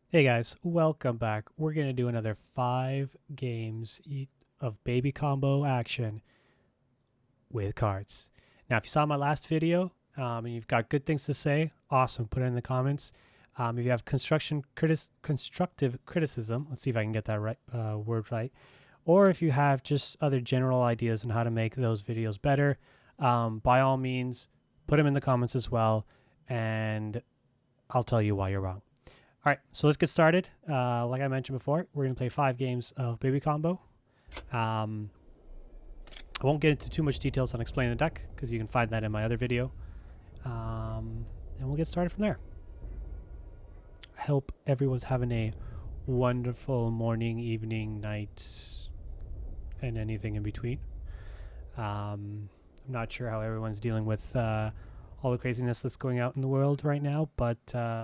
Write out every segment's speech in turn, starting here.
Hey guys, welcome back. We're going to do another 5 games of baby combo action with cards. Now, if you saw my last video and you've got good things to say, awesome. Put it in the comments. If you have constructive criticism, let's see if I can get that word right. Or if you have just other general ideas on how to make those videos better, by all means, put them in the comments as well, and I'll tell you why you're wrong. All right, so let's get started. Like I mentioned before, we're going to play 5 games of baby combo. I won't get into too much details on explaining the deck because you can find that in my other video. And we'll get started from there. I hope everyone's having a wonderful morning, evening, night, and anything in between. I'm not sure how everyone's dealing with all the craziness that's going out in the world right now, but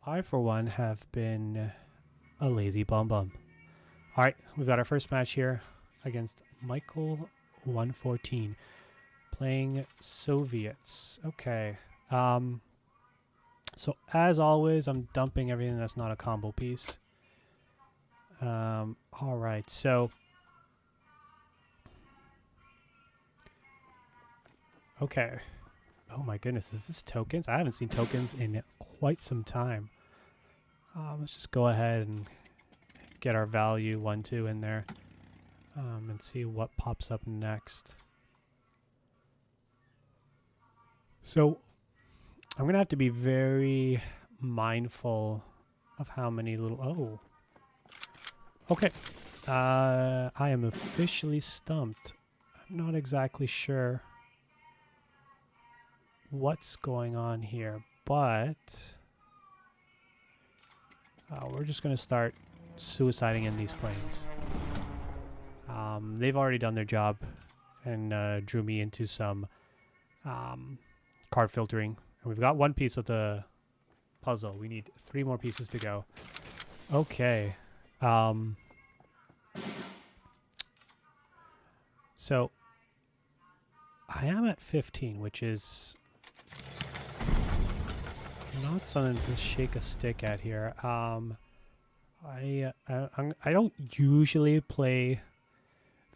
I, for one, have been a lazy bum. All right, we've got our first match here against Michael 114 playing Soviets. Okay. So as always, I'm dumping everything that's not a combo piece. All right, so okay. Oh my goodness, is this tokens? I haven't seen tokens in quite some time. Let's just go ahead and get our value 1-2 in there and see what pops up next. So I'm going to have to be very mindful of how many little... Oh. Okay. I am officially stumped. I'm not exactly sure what's going on here, but we're just going to start suiciding in these planes. They've already done their job and drew me into some card filtering. And we've got one piece of the puzzle. We need 3 more pieces to go. Okay. So I am at 15, which is not something to shake a stick at here. I don't usually play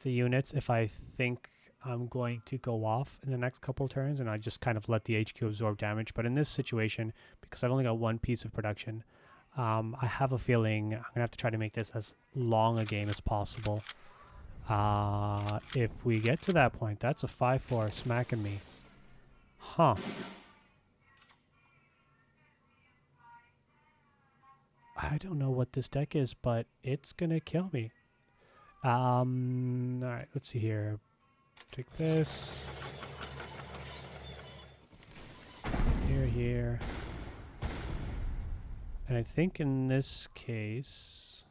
the units if I think I'm going to go off in the next couple turns, and I just kind of let the HQ absorb damage. But in this situation, because I've only got one piece of production, I have a feeling I'm gonna have to try to make this as long a game as possible. If we get to that point, that's a 5-4 smacking me. Huh. I don't know what this deck is, but it's gonna kill me. Alright, let's see here. Take this. Here. And I think in this case,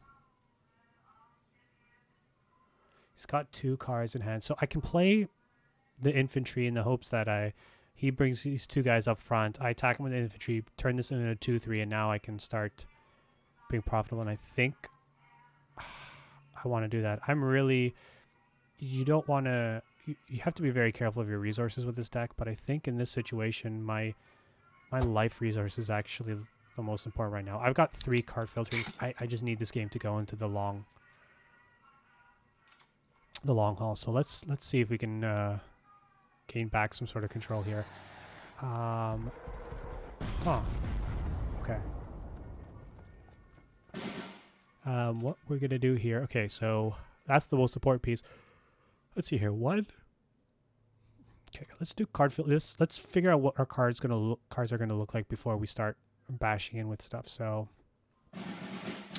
he's got 2 cards in hand. So I can play the infantry in the hopes that he brings these 2 guys up front. I attack him with the infantry, turn this into a 2-3, and now I can start being profitable. And I think I want to do that. You don't want to, you have to be very careful of your resources with this deck, but I think in this situation, my life resource is actually the most important right now. I've got 3 card filters. I just need this game to go into the long haul. So let's see if we can gain back some sort of control here. Okay. What we're gonna do here? Okay, so that's the most important piece. Let's see here. One. Okay, let's do card fill. Let's figure out what our cards are gonna look like before we start bashing in with stuff. So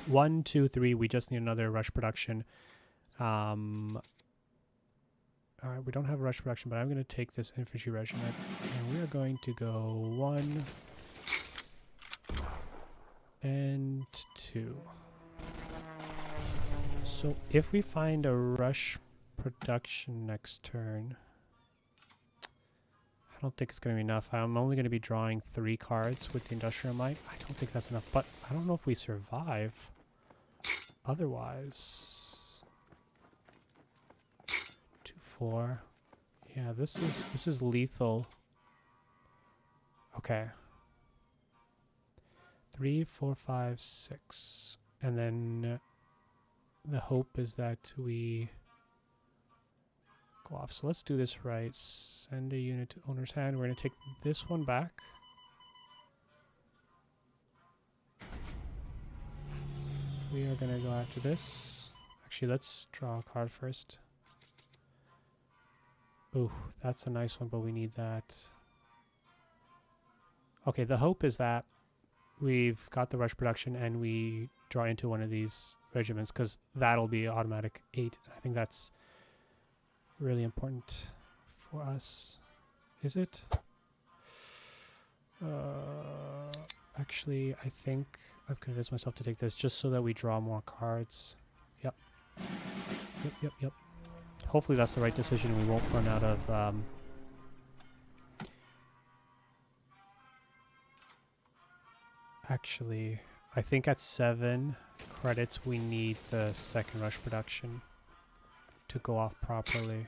1, 2, 3. We just need another rush production. All right, we don't have rush production, but I'm gonna take this infantry regiment, and we are going to go 1 and 2. So if we find a rush production next turn, I don't think it's going to be enough. I'm only going to be drawing 3 cards with the Industrial Might. I don't think that's enough, but I don't know if we survive otherwise. 2-4. Yeah, this is lethal. Okay. 3, 4, 5, 6. And then the hope is that we go off. So let's do this right. Send a unit to owner's hand. We're going to take this one back. We are going to go after this. Actually, let's draw a card first. Ooh, that's a nice one, but we need that. Okay, the hope is that we've got the rush production and we draw into one of these regiments, because that'll be automatic 8. I think that's really important for us. Is it? Actually, I think I've convinced myself to take this just so that we draw more cards. Yep. Yep. Hopefully that's the right decision and we won't run out of... Actually, I think at 7 credits we need the second rush production to go off properly.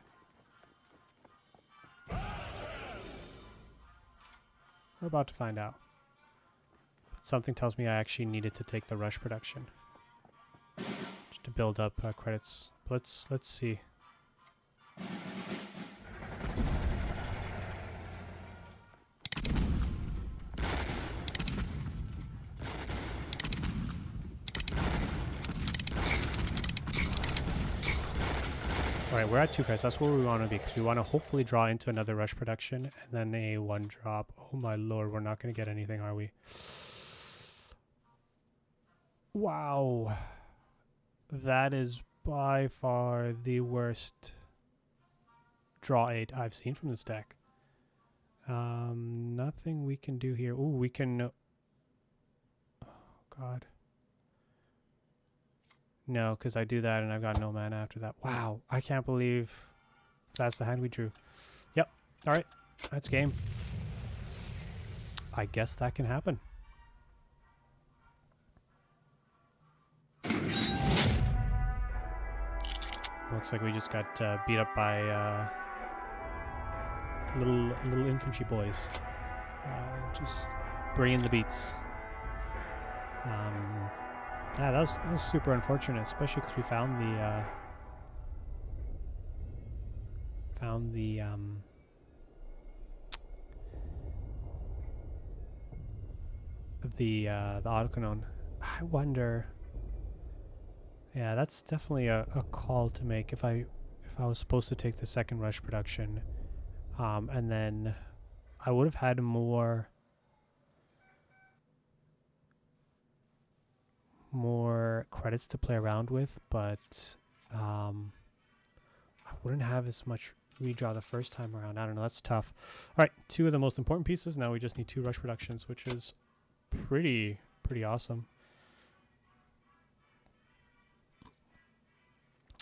We're about to find out. But something tells me I actually needed to take the rush production just to build up credits. But let's see. Alright, we're at 2 credits. That's where we want to be, because we want to hopefully draw into another rush production and then a 1 drop. Oh my lord, we're not going to get anything, are we? Wow. That is by far the worst draw 8 I've seen from this deck. Nothing we can do here. Ooh, we can... Oh, God. No, because I do that and I've got no mana after that. Wow, I can't believe that's the hand we drew. Yep, alright, that's game. I guess that can happen. Looks like we just got beat up by little infantry boys. Just bringing the beats. Yeah, that was super unfortunate, especially because we found the autocannon. I wonder. Yeah, that's definitely a call to make if I was supposed to take the second rush production, and then I would have had more credits to play around with, but I wouldn't have as much redraw the first time around. I don't know, that's tough. All right, 2 of the most important pieces. Now we just need 2 rush productions, which is pretty awesome.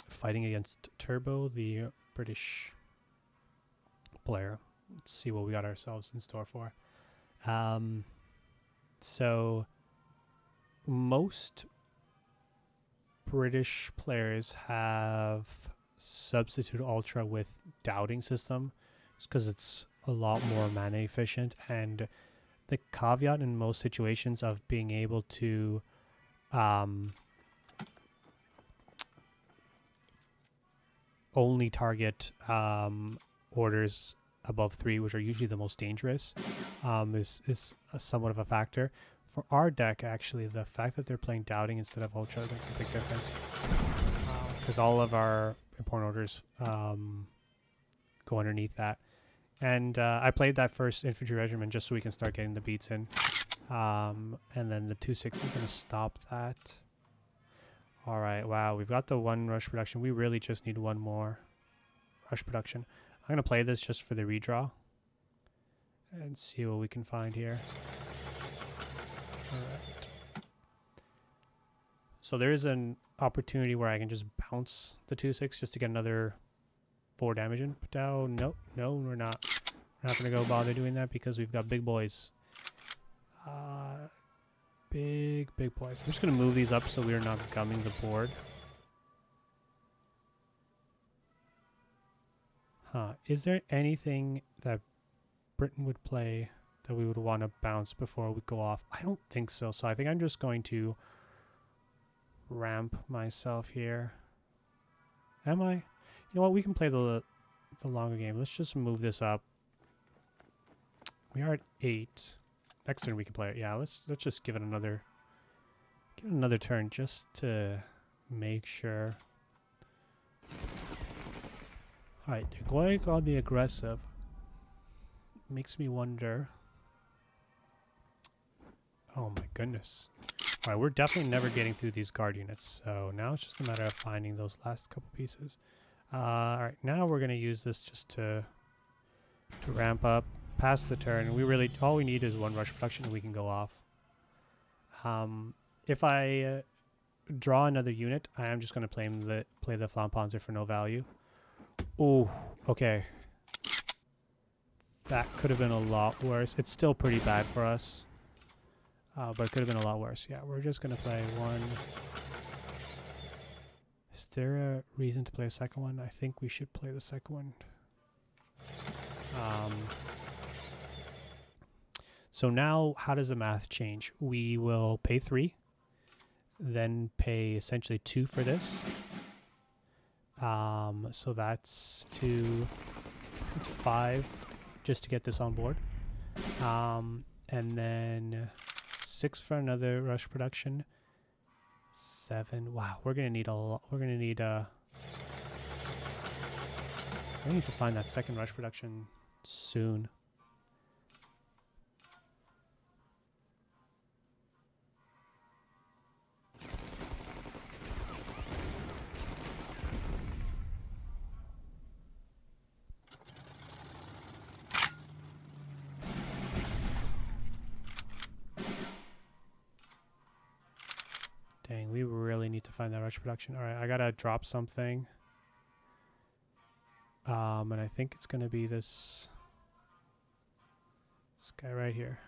Fighting against Turbo, the British player. Let's see what we got ourselves in store for. So most British players have Substitute Ultra with Doubting System, just because it's a lot more mana efficient, and the caveat in most situations of being able to only target orders above 3, which are usually the most dangerous, is somewhat of a factor. For our deck, actually, the fact that they're playing Doubting instead of Ultra makes a big difference, because all of our important orders go underneath that. And I played that first infantry regiment just so we can start getting the beats in, and then the 260 is going to stop that. All right, wow, we've got the 1 rush production. We really just need 1 more rush production. I'm going to play this just for the redraw and see what we can find here. All right. So there is an opportunity where I can just bounce the 2/6 just to get another 4 damage in. But no, we're not. We're not going to go bother doing that because we've got big boys. Big boys. I'm just going to move these up so we're not gumming the board. Is there anything that Britain would play? that we would want to bounce before we go off? I don't think so. So I think I'm just going to ramp myself here. Am I? You know what? We can play the longer game. Let's just move this up. We are at 8. Next turn we can play it. Yeah, let's just give it another turn just to make sure. Alright, they're going on the aggressive. Makes me wonder. Oh my goodness. Alright, we're definitely never getting through these guard units, so now it's just a matter of finding those last couple pieces. Alright, now we're going to use this just to ramp up past the turn. All we need is one rush production and we can go off. If I draw another unit, I am just going to play the Flampanzer for no value. Oh, okay. That could have been a lot worse. It's still pretty bad for us. But it could have been a lot worse. Yeah, we're just going to play one. Is there a reason to play a second one? I think we should play the second one. So now, how does the math change? We will pay 3, then pay essentially 2 for this. So that's 2, it's 5 just to get this on board. And then 6 for another rush production. 7. Wow, we're gonna need a lot. We need to find that second rush production soon. Dang, we really need to find that rush production. All right, I gotta drop something. And I think it's gonna be this guy right here.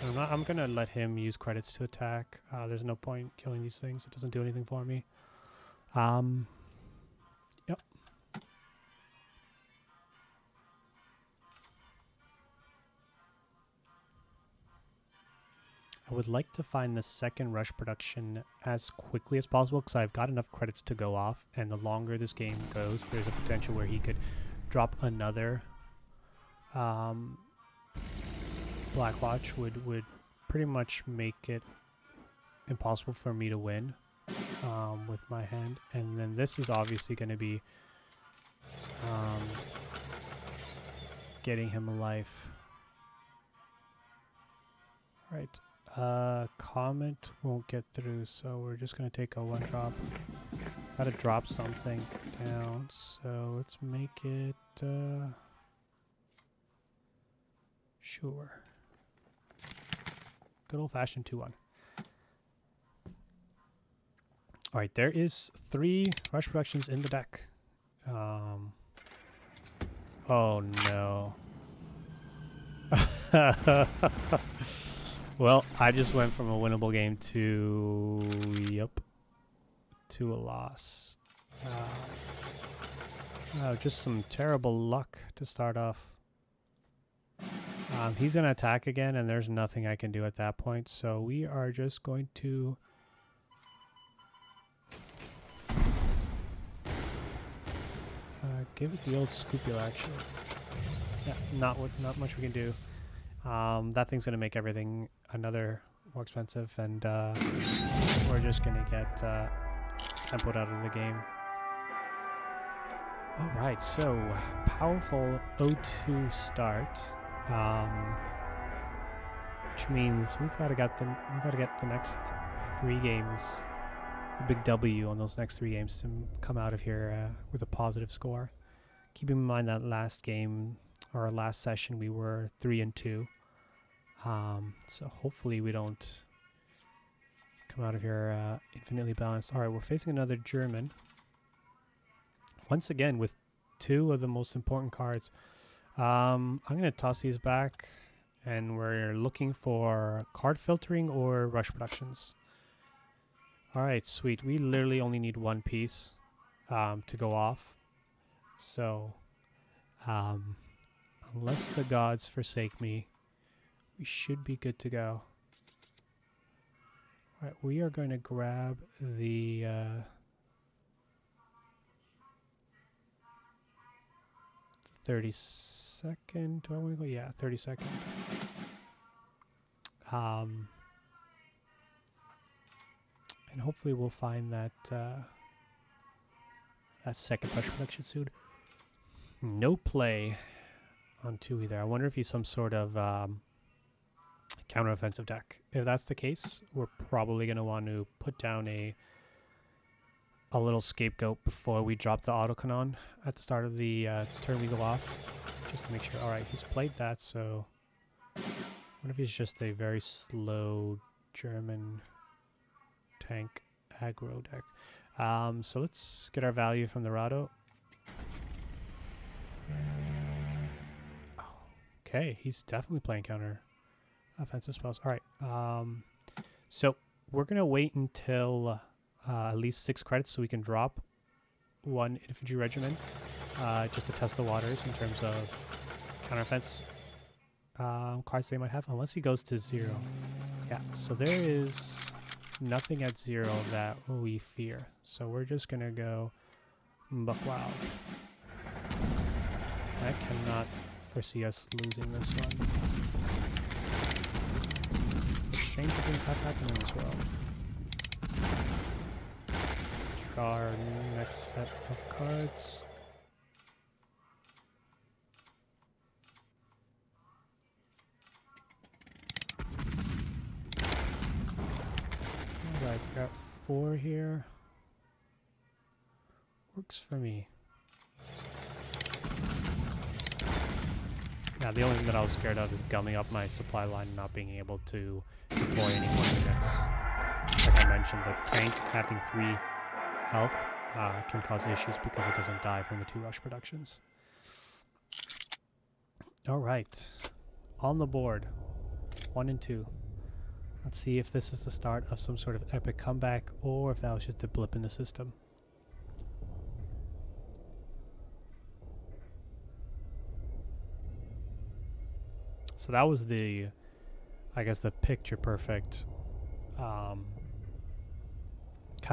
I'm gonna let him use credits to attack. There's no point killing these things. It doesn't do anything for me. Yep. I would like to find the second rush production as quickly as possible because I've got enough credits to go off, and the longer this game goes, there's a potential where he could drop another Blackwatch would pretty much make it impossible for me to win with my hand. And then this is obviously going to be getting him a life. All right. Comment won't get through, so we're just gonna take a 1-drop. Gotta drop something down, so let's make it sure. Good old-fashioned 2-1. Alright, there is 3 rush productions in the deck. Oh no. Well, I just went from a winnable game to a loss. Just some terrible luck to start off. He's going to attack again, and there's nothing I can do at that point. So we are just going to give it the old Scupula, actually. Yeah, not much we can do. That thing's going to make everything another more expensive, and we're just going to get tempoed out of the game. Alright, so powerful 0-2 start, which means we've got to get the next 3 games, a big W on those next 3 games to come out of here with a positive score. Keeping in mind that last game, or last session, we were 3-2. So hopefully we don't come out of here infinitely balanced. All right, we're facing another German. Once again with 2 of the most important cards. I'm going to toss these back, and we're looking for card filtering or rush productions. All right, sweet. We literally only need 1 piece to go off. So Unless the gods forsake me, we should be good to go. All right, we are going to grab the 32nd. Do I want to go? Yeah, 32nd. And hopefully we'll find that that second push production soon. No play on 2 either. I wonder if he's some sort of counter-offensive deck. If that's the case, we're probably going to want to put down a little scapegoat before we drop the autocannon at the start of the turn we go off, just to make sure. All right, he's played that, so what if he's just a very slow German tank aggro deck? So let's get our value from the Rado. Okay, he's definitely playing counter offensive spells. All right, so we're gonna wait until at least 6 credits so we can drop 1 infantry regiment just to test the waters in terms of counteroffense cards they might have, unless he goes to 0. Yeah, so there is nothing at 0 that we fear. So we're just going to go buck wild. I cannot foresee us losing this one. Strange things have happened in this world. Draw our next set of cards. Alright, got 4 here. Works for me. Yeah, the only thing that I was scared of is gumming up my supply line and not being able to deploy any more units. Like I mentioned, the tank having 3 health can cause issues because it doesn't die from the 2 rush productions. Alright, on the board, 1 and 2. Let's see if this is the start of some sort of epic comeback or if that was just a blip in the system. So that was the, I guess, the picture perfect kind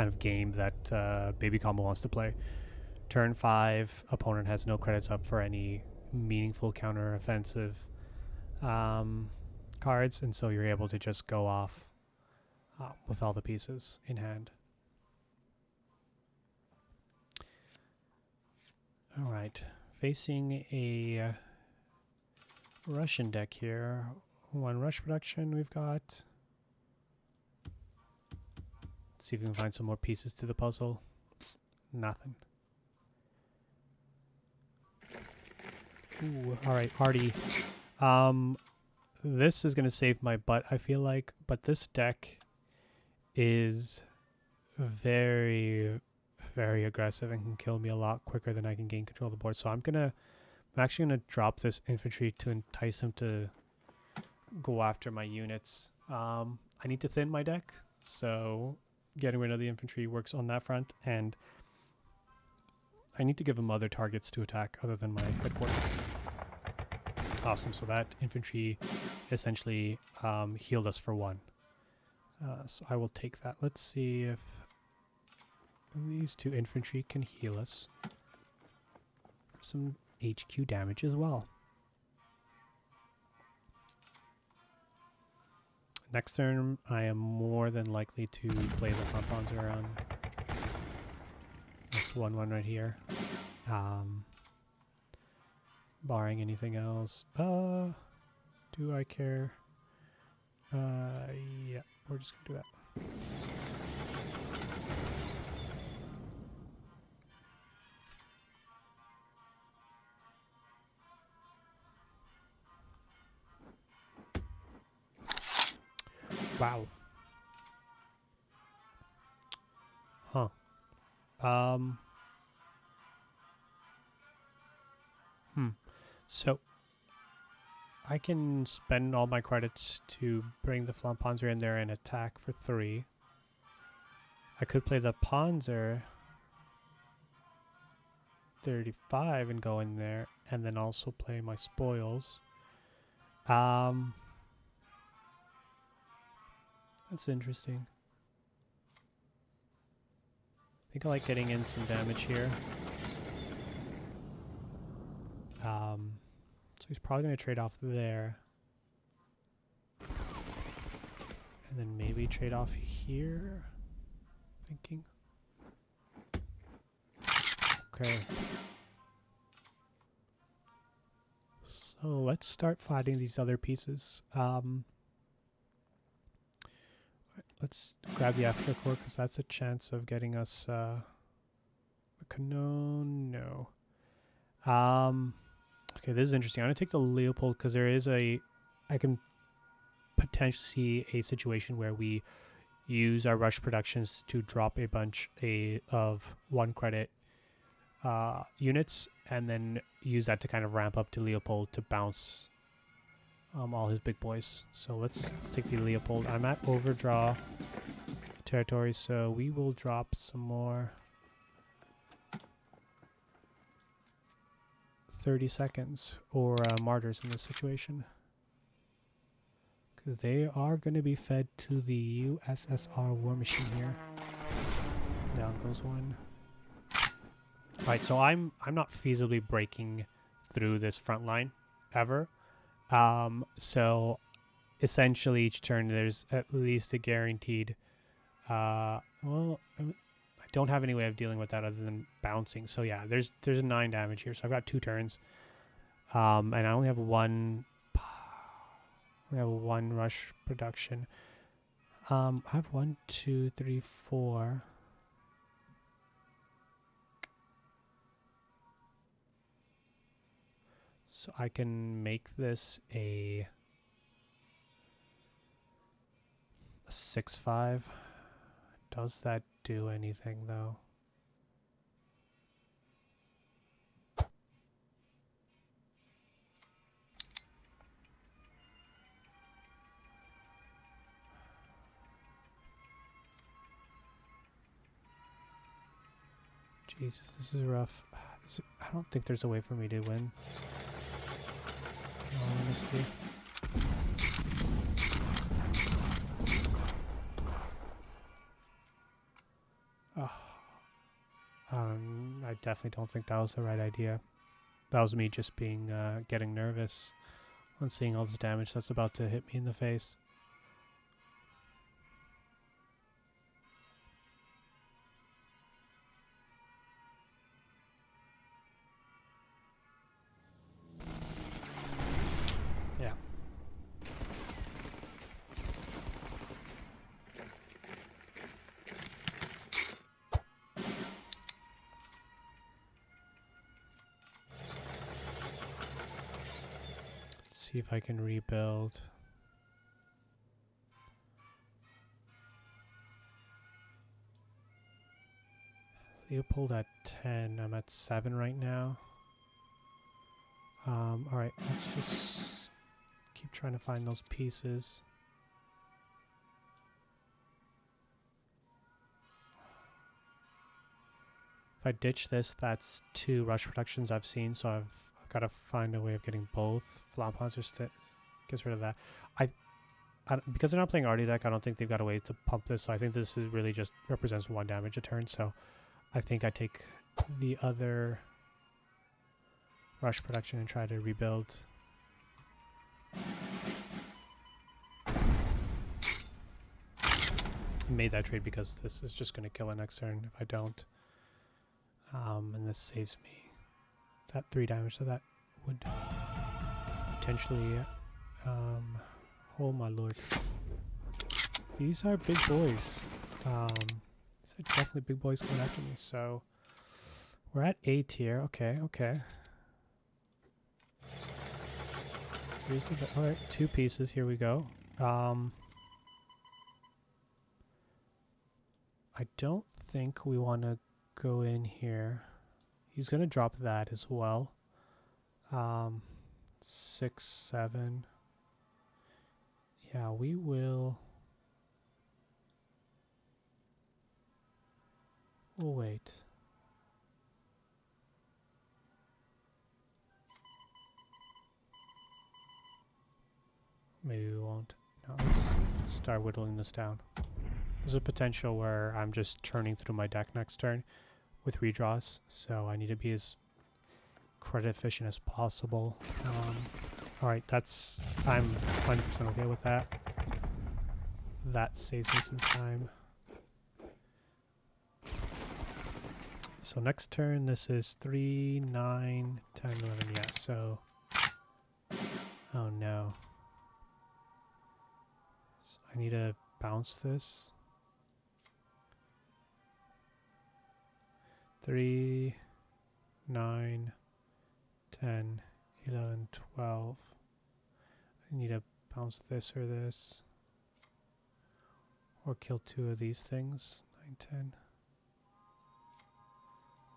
of game that Baby Combo wants to play. Turn 5, opponent has no credits up for any meaningful counter offensive cards, and so you're able to just go off with all the pieces in hand. All right, facing a Russian deck here. 1 rush production we've got. Let's see if we can find some more pieces to the puzzle. Nothing. Ooh, all right, Artie. This is going to save my butt, I feel like, but this deck is very, very aggressive and can kill me a lot quicker than I can gain control of the board. So I'm actually going to drop this infantry to entice him to go after my units. I need to thin my deck, so getting rid of the infantry works on that front, and I need to give him other targets to attack other than my headquarters. Awesome, so that infantry essentially healed us for 1. So I will take that. Let's see if these 2 infantry can heal us for some HQ damage as well. Next turn, I am more than likely to play the front panzer on this 1/1 right here. Barring anything else. Do I care? Yeah, we're just gonna do that. Wow. Huh. So I can spend all my credits to bring the Flampanzer in there and attack for 3. I could play the Panzer 35 and go in there. and then also play my spoils. That's interesting. I think I like getting in some damage here. So he's probably going to trade off there. And then maybe trade off here. Thinking. Okay. So let's start fighting these other pieces. Let's grab the Africa core because that's a chance of getting us a Canon. No. Okay, this is interesting. I'm gonna take the Leopold because there is I can potentially see a situation where we use our rush productions to drop a bunch of 1 credit units, and then use that to kind of ramp up to Leopold to bounce all his big boys. So let's take the Leopold. I'm at overdraw territory, so we will drop some more 30 seconds or martyrs in this situation, because they are going to be fed to the USSR war machine here. Down goes one. All right, so I'm not feasibly breaking through this front line ever. So essentially each turn there's at least a guaranteed well, I don't have any way of dealing with that other than bouncing. So yeah, there's 9 damage here. So I've got 2 turns. And I only have one rush production. I have 1, 2, 3, 4. So I can make this a 6-5. Does that do anything though? Jesus, this is rough. I don't think there's a way for me to win. In all honesty. I definitely don't think that was the right idea. That was me just being getting nervous on seeing all this damage that's about to hit me in the face. Yeah. Let's see if I can rebuild. Leopold at 10. I'm at 7 right now. Alright, let's just keep trying to find those pieces. If I ditch this, that's 2 rush productions I've seen, so I've got to find a way of getting both. Flampanzer gets rid of that. Because they're not playing Artie deck, I don't think they've got a way to pump this, so I think this is really just represents 1 damage a turn, so I think I take the other rush production and try to rebuild. I made that trade because this is just going to kill it next turn if I don't. And this saves me that 3 damage, so that would potentially oh my lord. These are big boys. These are definitely big boys coming after me, so we're at A tier. Okay, okay. Here's the alright, 2 pieces, here we go. I don't think we want to go in here. He's going to drop that as well. 6, 7. Yeah, we will. We'll wait. Maybe we won't. No, let's start whittling this down. There's a potential where I'm just churning through my deck next turn with redraws, so I need to be as credit efficient as possible. Alright, I'm 100% okay with that. That saves me some time. So next turn, this is 3, 9, 10, 11, yeah, so... Oh no. So I need to bounce this. 3, 9, 10, 11, 12. I need to bounce this or this. Or kill 2 of these things. 9, 10.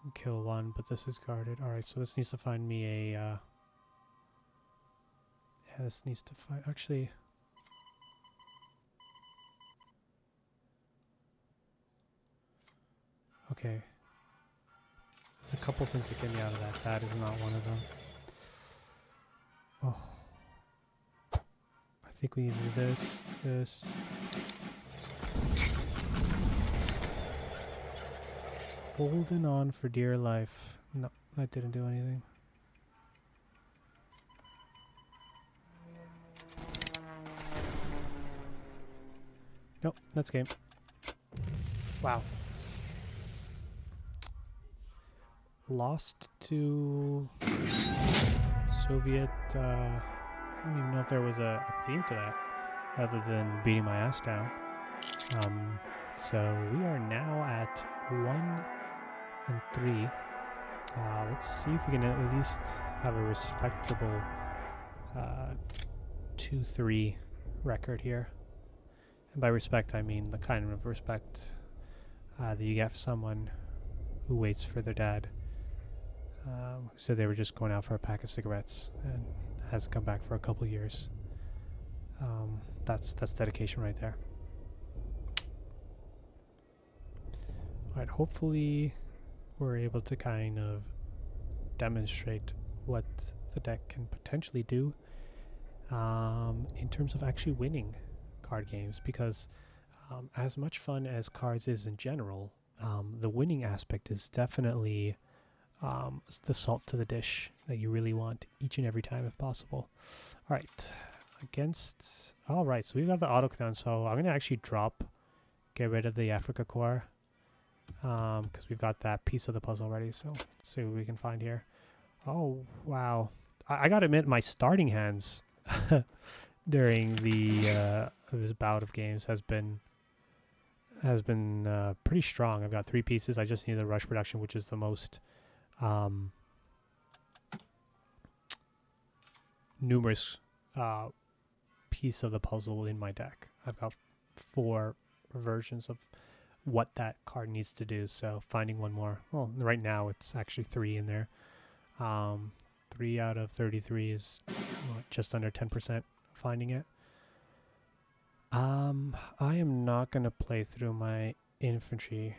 And kill 1, but this is guarded. Alright, so this needs to find me a... yeah, this needs to find... Actually... Okay. There's a couple things that get me out of that. That is not one of them. Oh. I think we need to do this, this. Holding on for dear life. No, that didn't do anything. Nope, that's game. Wow. Lost to Soviet, I don't even know if there was a theme to that, other than beating my ass down. So we are now at 1 and 3. Let's see if we can at least have a respectable 2-3 record here. And by respect, I mean the kind of respect that you get for someone who waits for their dad. So they were just going out for a pack of cigarettes and hasn't come back for a couple years. That's dedication right there. Alright, hopefully we're able to kind of demonstrate what the deck can potentially do in terms of actually winning card games, because as much fun as Cards is in general, the winning aspect is definitely the salt to the dish that you really want each and every time if possible. Alright, against... Alright, so we've got the auto down, so I'm going to actually get rid of the Africa core, because we've got that piece of the puzzle already, so let's see what we can find here. Oh, wow. I gotta admit, my starting hands during this bout of games has been pretty strong. I've got 3 pieces. I just need the rush production, which is the most numerous piece of the puzzle in my deck. I've got 4 versions of what that card needs to do, so finding one more. Well, right now it's actually 3 in there. 3 out of 33 is just under 10% finding it. I am not gonna play through my infantry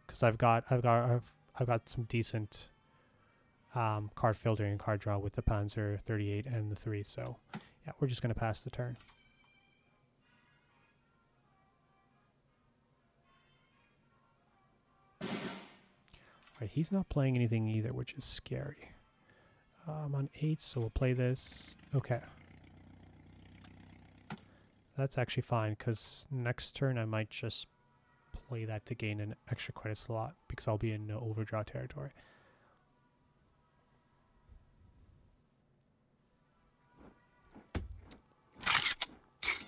because I've got some decent card filtering and card draw with the Panzer 38 and the 3. So yeah, we're just gonna pass the turn. Alright, he's not playing anything either, which is scary. I'm on 8, so we'll play this. Okay. That's actually fine, because next turn I might just play that to gain an extra credit slot, because I'll be in overdraw territory.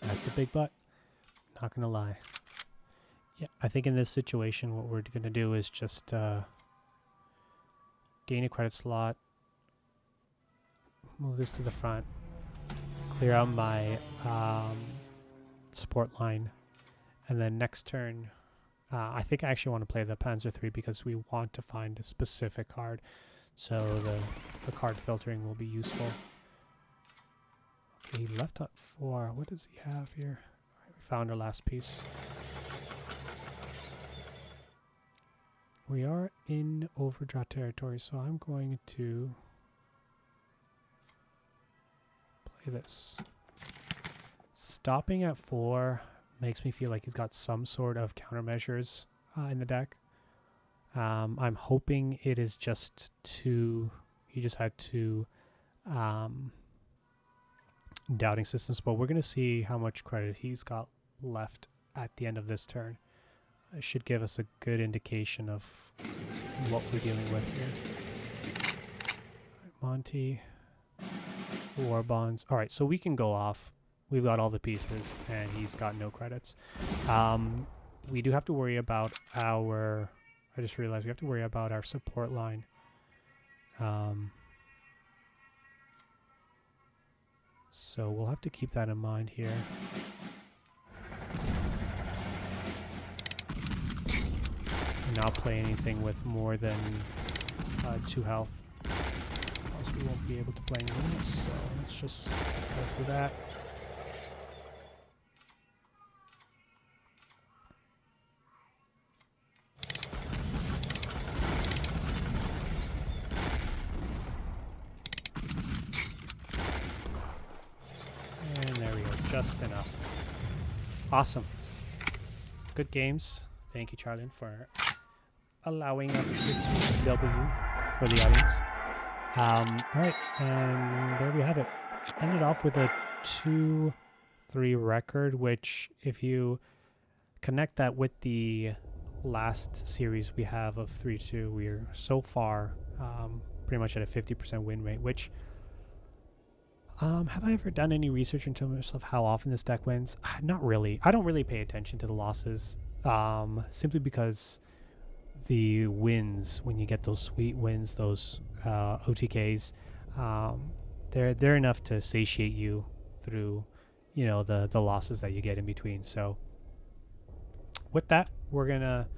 That's a big butt. Not gonna lie. Yeah, I think in this situation what we're gonna do is just gain a credit slot, move this to the front, clear out my support line, and then next turn I think I actually want to play the Panzer 3 because we want to find a specific card, so the card filtering will be useful. Okay, he left at 4. What does he have here? Right, we found our last piece. We are in overdraw territory, so I'm going to play this. stopping at 4 makes me feel like he's got some sort of countermeasures in the deck. I'm hoping it is just 2. He just had 2 doubting systems, but we're going to see how much credit he's got left at the end of this turn. It should give us a good indication of what we're dealing with here. Monty, war bonds. All right, so we can go off. We've got all the pieces, and he's got no credits. We do have to worry about our... I just realized we have to worry about our support line. So we'll have to keep that in mind here. Not play anything with more than 2 health. Else we won't be able to play anything else. So let's just go through that. And there we go, just enough. Awesome. Good games. Thank you, Charlene, for allowing us this W for the audience. All right, and there we have it. Ended off with a 2-3 record, which if you connect that with the last series we have of 3-2, we're so far pretty much at a 50% win rate, which have I ever done any research in terms of how often this deck wins? Not really. I don't really pay attention to the losses, simply because the wins, when you get those sweet wins, those OTKs, they're enough to satiate you through, you know, the losses that you get in between. So with that, we're gonna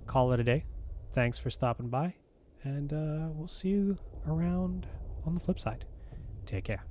call it a day. Thanks for stopping by, and we'll see you around on the flip side. Take care.